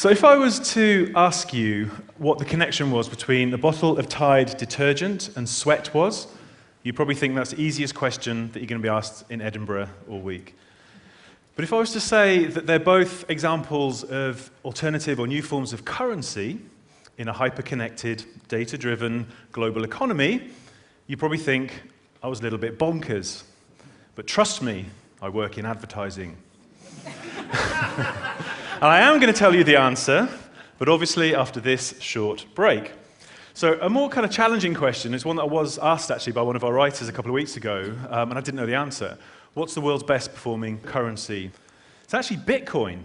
So if I was to ask you what the connection was between a bottle of Tide detergent and sweat was, you probably think that's the easiest question that you're going to be asked in Edinburgh all week. But if I was to say that they're both examples of alternative or new forms of currency in a hyper-connected, data-driven global economy, you probably think I was a little bit bonkers. But trust me, I work in advertising. And I am going to tell you the answer, but obviously after this short break. So a more kind of challenging question is one that I was asked actually by one of our writers a couple of weeks ago, and I didn't know the answer. What's the world's best performing currency? It's actually Bitcoin.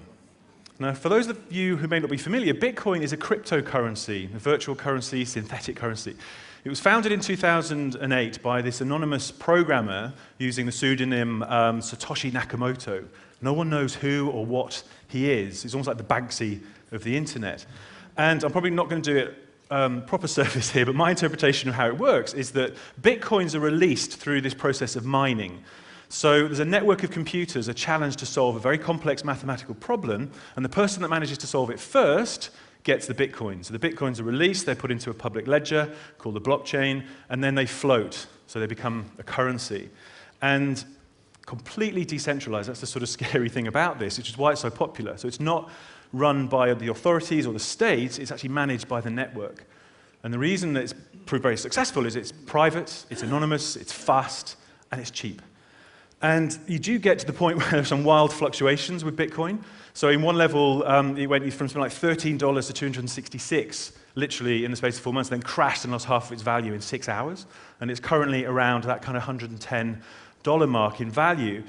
Now, for those of you who may not be familiar, Bitcoin is a cryptocurrency, a virtual currency, synthetic currency. It was founded in 2008 by this anonymous programmer using the pseudonym Satoshi Nakamoto. No one knows who or what he is. He's almost like the Banksy of the internet. And I'm probably not going to do it proper service here, but my interpretation of how it works is that Bitcoins are released through this process of mining. So there's a network of computers, a challenge to solve a very complex mathematical problem, and the person that manages to solve it first gets the Bitcoin. So the Bitcoins are released, they're put into a public ledger called the blockchain, and then they float, so they become a currency. And completely decentralized, that's the sort of scary thing about this, which is why it's so popular. So it's not run by the authorities or the state, it's actually managed by the network. And the reason that it's proved very successful is it's private, it's anonymous, it's fast, and it's cheap. And you do get to the point where there's some wild fluctuations with Bitcoin. So in one level, it went from something like $13 to 266, literally in the space of 4 months, then crashed and lost half of its value in 6 hours. And it's currently around that kind of $110 mark in value.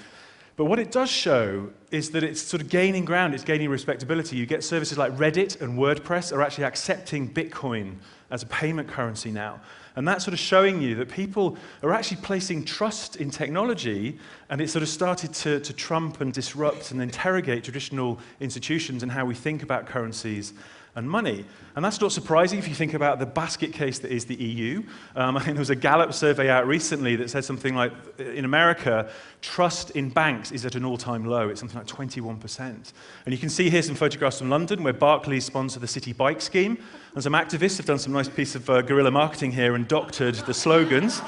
But what it does show is that it's sort of gaining ground, it's gaining respectability. You get services like Reddit and WordPress are actually accepting Bitcoin as a payment currency now. And that's sort of showing you that people are actually placing trust in technology, and it sort of started to trump and disrupt and interrogate traditional institutions and how we think about currencies and money. And that's not surprising if you think about the basket case that is the EU. I think there was a Gallup survey out recently that said something like, in America, trust in banks is at an all-time low. It's something like 21%. And you can see here some photographs from London where Barclays sponsor the city bike scheme. And some activists have done some nice piece of guerrilla marketing here and doctored the slogans.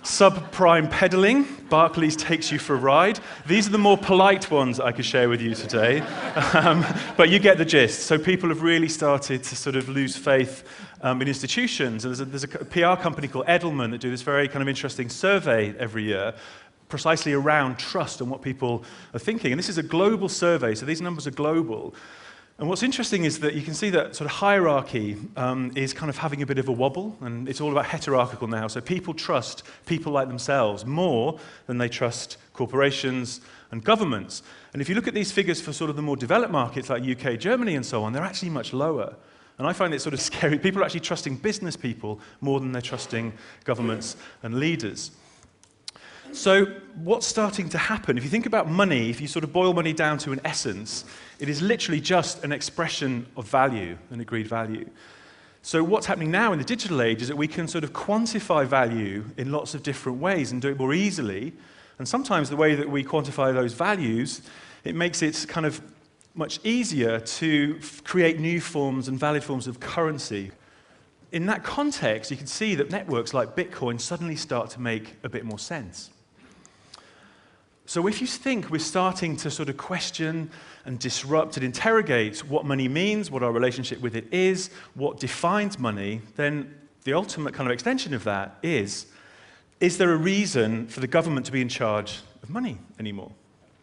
Subprime peddling, Barclays takes you for a ride. These are the more polite ones I could share with you today. But you get the gist. So people have really started to sort of lose faith in institutions. And there's a PR company called Edelman that do this very kind of interesting survey every year, precisely around trust and what people are thinking. And this is a global survey, so these numbers are global. And what's interesting is that you can see that sort of hierarchy is kind of having a bit of a wobble, and it's all about heterarchical now. So people trust people like themselves more than they trust corporations and governments. And if you look at these figures for sort of the more developed markets like UK, Germany, and so on, they're actually much lower. And I find it sort of scary. People are actually trusting business people more than they're trusting governments and leaders. So what's starting to happen? If you think about money, if you sort of boil money down to an essence, it is literally just an expression of value, an agreed value. So what's happening now in the digital age is that we can sort of quantify value in lots of different ways and do it more easily. And sometimes the way that we quantify those values, it makes it kind of much easier to create new forms and valid forms of currency. In that context, you can see that networks like Bitcoin suddenly start to make a bit more sense. So if you think we're starting to sort of question and disrupt and interrogate what money means, what our relationship with it is, what defines money, then the ultimate kind of extension of that is there a reason for the government to be in charge of money anymore?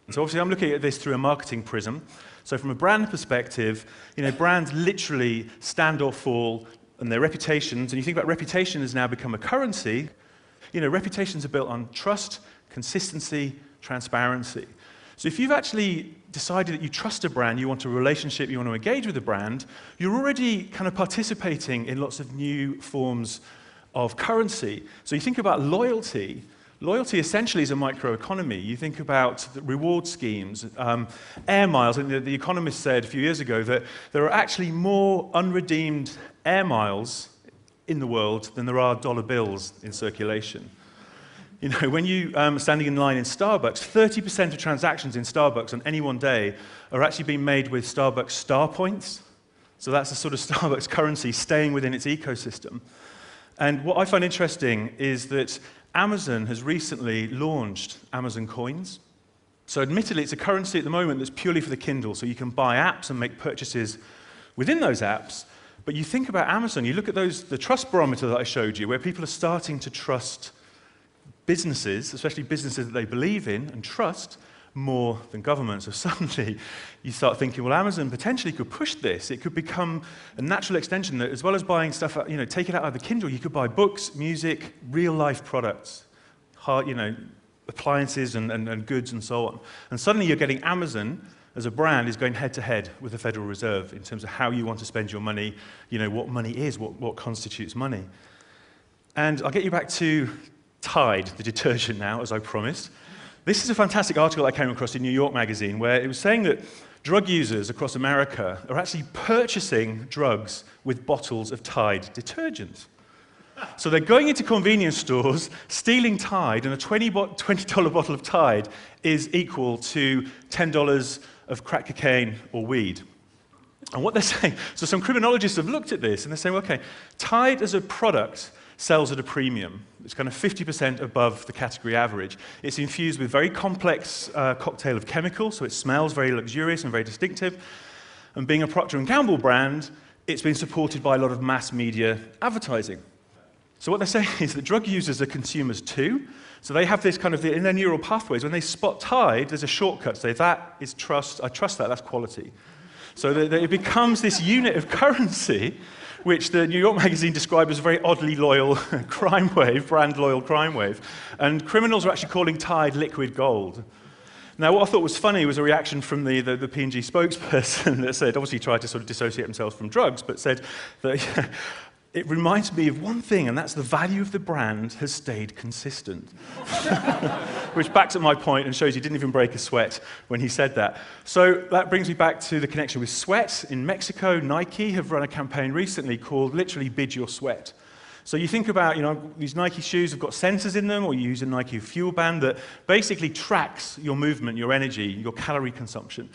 And so obviously I'm looking at this through a marketing prism. So from a brand perspective, brands literally stand or fall on their reputations, and you think about reputation has now become a currency. Reputations are built on trust, consistency, transparency. So if you've actually decided that you trust a brand, you want a relationship, you want to engage with a brand, you're already kind of participating in lots of new forms of currency. So you think about loyalty. Loyalty essentially is a microeconomy. You think about the reward schemes, air miles. And the Economist said a few years ago that there are actually more unredeemed air miles in the world than there are dollar bills in circulation. When you are standing in line in Starbucks, 30% of transactions in Starbucks on any one day are actually being made with Starbucks star points. So that's a sort of Starbucks currency staying within its ecosystem. And what I find interesting is that Amazon has recently launched Amazon coins. So admittedly, it's a currency at the moment that's purely for the Kindle, so you can buy apps and make purchases within those apps. But you think about Amazon, you look at the trust barometer that I showed you, where people are starting to trust businesses, especially businesses that they believe in and trust, more than governments. So suddenly you start thinking, well, Amazon potentially could push this. It could become a natural extension that, as well as buying stuff, take it out of the Kindle, you could buy books, music, real-life products, appliances and goods and so on. And suddenly you're getting Amazon as a brand is going head-to-head with the Federal Reserve in terms of how you want to spend your money, what money is, what constitutes money. And I'll get you back to Tide, the detergent now, as I promised. This is a fantastic article I came across in New York Magazine where it was saying that drug users across America are actually purchasing drugs with bottles of Tide detergent. So they're going into convenience stores, stealing Tide, and a $20 bottle of Tide is equal to $10 of crack cocaine or weed. And what they're saying, so some criminologists have looked at this, and they're saying, okay, Tide as a product sells at a premium. It's kind of 50% above the category average. It's infused with very complex cocktail of chemicals, so it smells very luxurious and very distinctive. And being a Procter & Gamble brand, it's been supported by a lot of mass media advertising. So what they're saying is that drug users are consumers too. So they have this kind of, in their neural pathways, when they spot Tide, there's a shortcut. Say, that is trust, I trust that, that's quality. So it becomes this unit of currency, which the New York Magazine described as a very oddly loyal crime wave, brand loyal crime wave. And criminals are actually calling Tide liquid gold. Now, what I thought was funny was a reaction from the P&G spokesperson that said, obviously tried to sort of dissociate themselves from drugs, but said that it reminds me of one thing, and that's the value of the brand has stayed consistent. Which backs up my point and shows he didn't even break a sweat when he said that. So that brings me back to the connection with sweat. In Mexico, Nike have run a campaign recently called literally Bid Your Sweat. So you think about, these Nike shoes have got sensors in them, or you use a Nike fuel band that basically tracks your movement, your energy, your calorie consumption.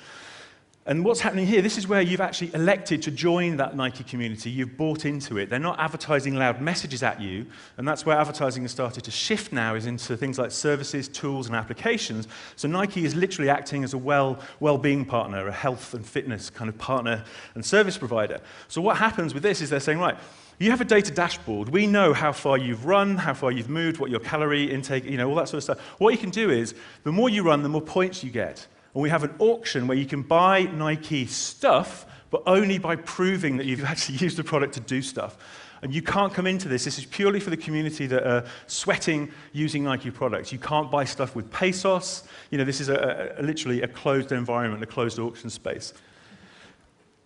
And what's happening here, this is where you've actually elected to join that Nike community. You've bought into it. They're not advertising loud messages at you, and that's where advertising has started to shift now, is into things like services, tools, and applications. So Nike is literally acting as a well-being partner, a health and fitness kind of partner and service provider. So what happens with this is they're saying, right, you have a data dashboard. We know how far you've run, how far you've moved, what your calorie intake, all that sort of stuff. What you can do is, the more you run, the more points you get. And we have an auction where you can buy Nike stuff, but only by proving that you've actually used the product to do stuff. And you can't come into this. This is purely for the community that are sweating using Nike products. You can't buy stuff with pesos. This is literally a closed environment, a closed auction space.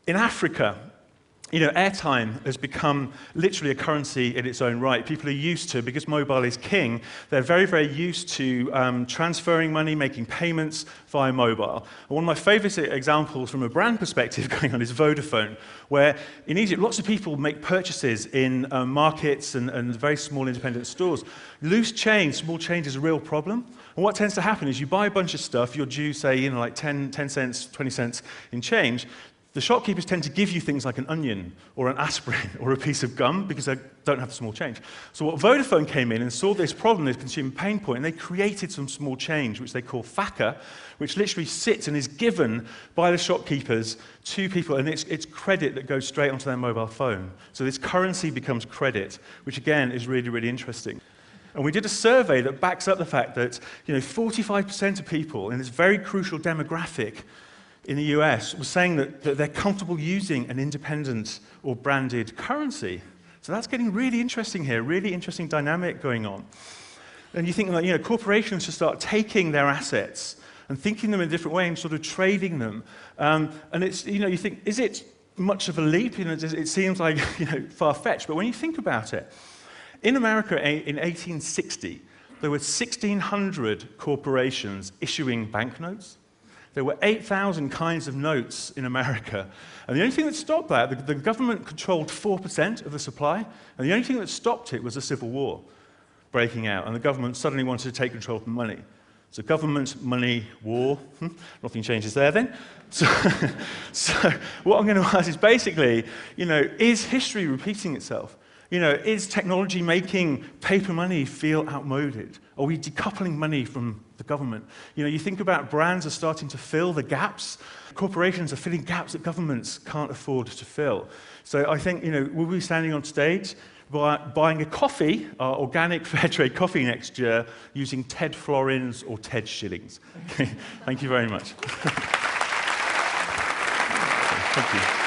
In Africa, airtime has become literally a currency in its own right. People are used to, because mobile is king, they're very, very used to transferring money, making payments via mobile. And one of my favorite examples from a brand perspective going on is Vodafone, where in Egypt, lots of people make purchases in markets and very small independent stores. Loose change, small change is a real problem. And what tends to happen is you buy a bunch of stuff, you're due, say, like 10 cents, 20 cents in change. The shopkeepers tend to give you things like an onion or an aspirin or a piece of gum because they don't have the small change. So what Vodafone came in and saw this problem, this consumer pain point, and they created some small change, which they call FACA, which literally sits and is given by the shopkeepers to people, and it's credit that goes straight onto their mobile phone. So this currency becomes credit, which again is really, really interesting. And we did a survey that backs up the fact that 45% of people in this very crucial demographic in the US was saying that they're comfortable using an independent or branded currency. So that's getting really interesting here, really interesting dynamic going on. And you think that corporations should start taking their assets and thinking them in a different way and sort of trading them. And it's, you think, is it much of a leap? It seems like far-fetched, but when you think about it, in America in 1860, there were 1,600 corporations issuing banknotes. There were 8,000 kinds of notes in America. And the only thing that stopped that, the government controlled 4% of the supply, and the only thing that stopped it was a civil war breaking out, and the government suddenly wanted to take control of the money. So government, money, war, nothing changes there then. So, so what I'm going to ask is basically, is history repeating itself? Is technology making paper money feel outmoded? Are we decoupling money from the government? You think about brands are starting to fill the gaps. Corporations are filling gaps that governments can't afford to fill. So I think, we'll be standing on stage buying a coffee, our organic fair trade coffee next year, using TED florins or TED shillings. Thank you very much. Thank you.